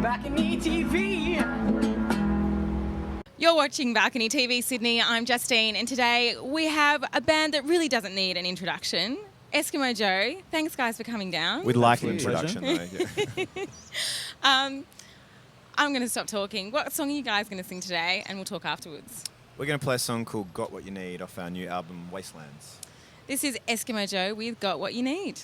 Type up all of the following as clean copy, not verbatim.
BalconyTV. You're watching Balcony TV Sydney. I'm Justine, and today we have a band that really doesn't need an introduction. Eskimo Joe. Thanks, guys, for coming down. We'd like an introduction, though. Yeah. I'm going to stop talking. What song are you guys going to sing today? And we'll talk afterwards. We're going to play a song called Got What You Need off our new album, Wastelands. This is Eskimo Joe with Got What You Need.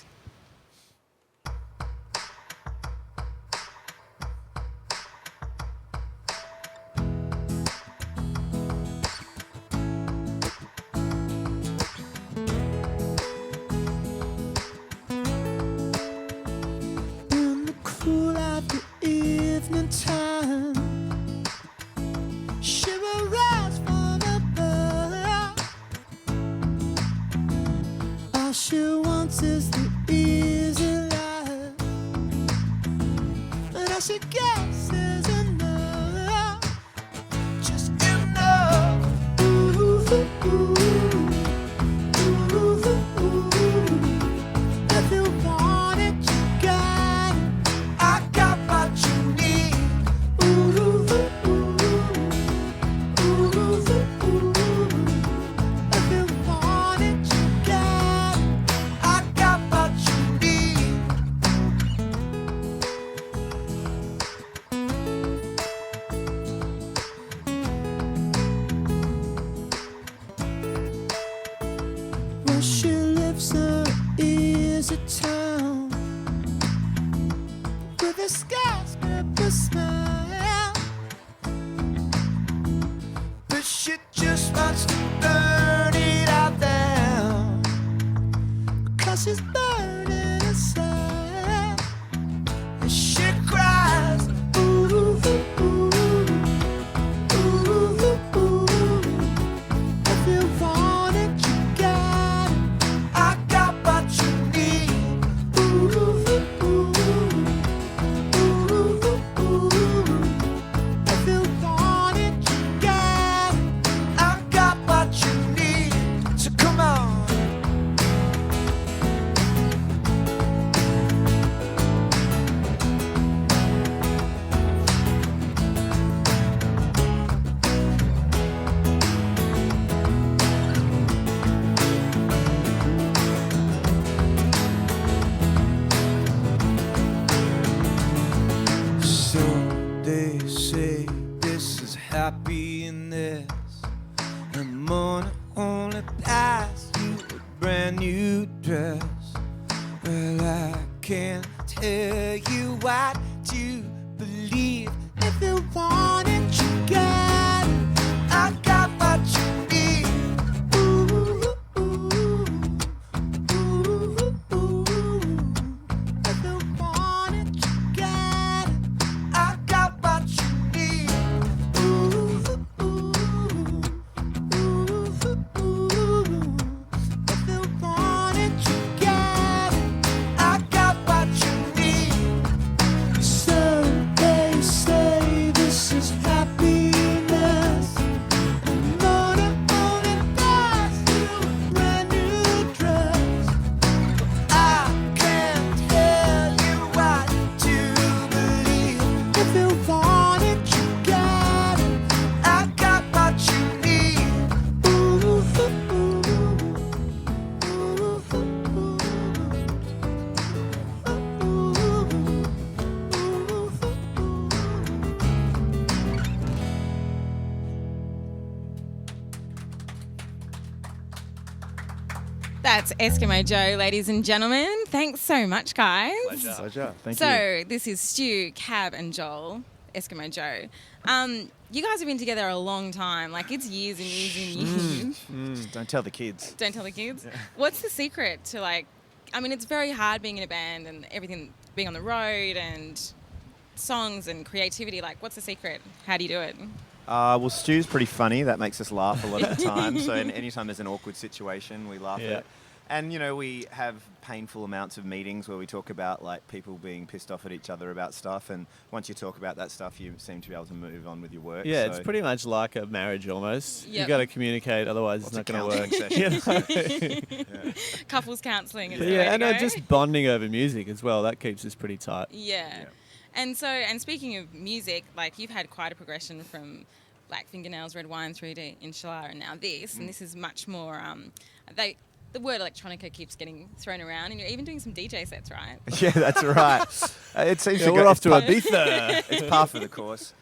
That's Eskimo Joe, ladies and gentlemen. Thanks so much, guys. Pleasure. Thank you. So this is Stu, Kav and Joel, Eskimo Joe. You guys have been together a long time. Like, it's years and years and years. Don't tell the kids. Don't tell the kids? Yeah. What's the secret to, like... I mean, it's very hard being in a band and everything, being on the road and songs and creativity. Like, what's the secret? How do you do it? Well, Stu's pretty funny. That makes us laugh a lot of the time. So anytime there's an awkward situation, we laugh at it. And, you know, we have painful amounts of meetings where we talk about, like, people being pissed off at each other about stuff. And once you talk about that stuff, you seem to be able to move on with your work. Yeah, so it's pretty much like a marriage almost. Yep. You got to communicate, otherwise Lots it's of not going to work. counselling sessions. Yeah. Couples counselling. Yeah, and just bonding over music as well. That keeps us pretty tight. Yeah. And so, and speaking of music, like you've had quite a progression from Black Fingernails, Red Wine through to Inshallah and now this, and this is much more, the word electronica keeps getting thrown around, and you're even doing some DJ sets, right? Yeah, that's right. It seems to we're go off to Ibiza. It's par for the course.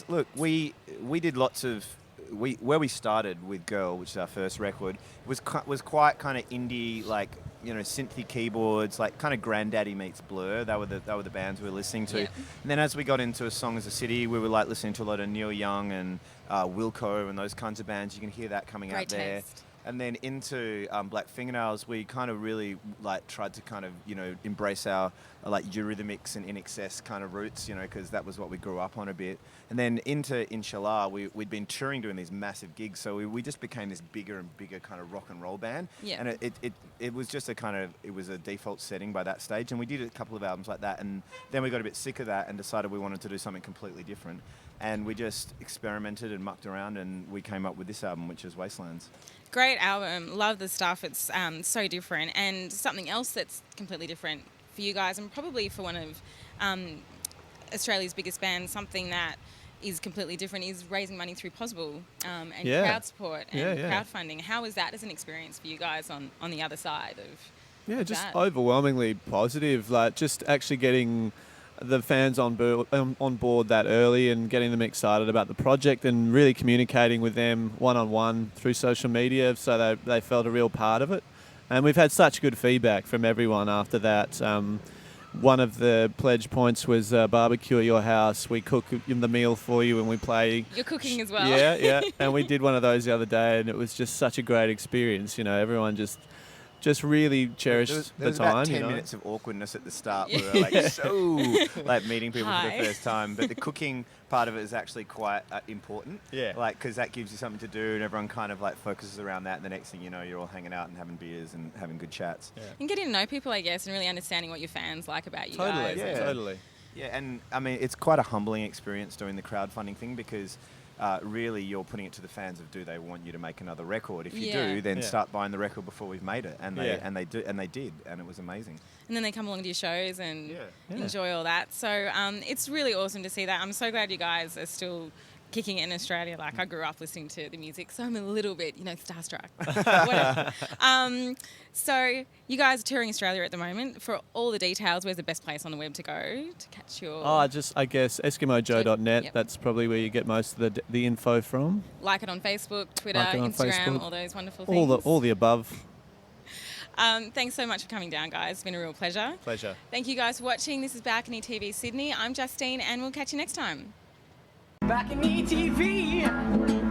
Look, we did lots of, where we started with Girl, which is our first record, was quite kind of indie, like, you know, synthy keyboards, like kind of Granddaddy meets Blur. They were the bands we were listening to. Yeah. And then as we got into A Song As a City, we were like listening to a lot of Neil Young and Wilco and those kinds of bands. You can hear that coming out there. Taste. And then into Black Fingernails, we kind of really like tried to kind of, you know, embrace our like Eurythmics and INXS kind of roots, you know, because that was what we grew up on a bit. And then into Inshallah, we'd been touring doing these massive gigs, so we just became this bigger and bigger kind of rock and roll band. Yeah. And it was just it was a default setting by that stage, and we did a couple of albums like that, and then we got a bit sick of that and decided we wanted to do something completely different. And we just experimented and mucked around, and we came up with this album, which is Wastelands. Great album. Love the stuff. It's so different. And something else that's completely different for you guys, and probably for one of Australia's biggest bands, something that is completely different, is raising money through Pozible and crowd support and crowdfunding. How is that as an experience for you guys on the other side of just that? Overwhelmingly positive. Like, just actually getting the fans on board that early and getting them excited about the project and really communicating with them one-on-one through social media, so they felt a real part of it. And we've had such good feedback from everyone after that. One of the pledge points was barbecue at your house. We cook the meal for you and we play. You're cooking as well. Yeah. And we did one of those the other day, and it was just such a great experience. You know, everyone just really cherished there was the time. About 10 minutes of awkwardness at the start. We were like meeting people for the first time. But the cooking part of it is actually quite important. Yeah. Like, because that gives you something to do, and everyone kind of like focuses around that. And the next thing you know, you're all hanging out and having beers and having good chats. Yeah. And getting to know people, I guess, and really understanding what your fans like about you guys. Totally. Yeah, and I mean, it's quite a humbling experience doing the crowdfunding thing, because really you're putting it to the fans of, do they want you to make another record? If you do, then start buying the record before we've made it. And they did, and it was amazing. And then they come along to your shows and enjoy all that. So it's really awesome to see that. I'm so glad you guys are still kicking it in Australia. Like, I grew up listening to the music, so I'm a little bit, starstruck. Whatever. So you guys are touring Australia at the moment. For all the details, where's the best place on the web to go to catch your... I guess EskimoJoe.net. That's probably where you get most of the info from. Like it on Facebook, Twitter, Instagram, all those wonderful things. All the above. Thanks so much for coming down, guys. It's been a real pleasure. Pleasure. Thank you guys for watching. This is BalconyTV Sydney. I'm Justine, and we'll catch you next time. BalconyTV.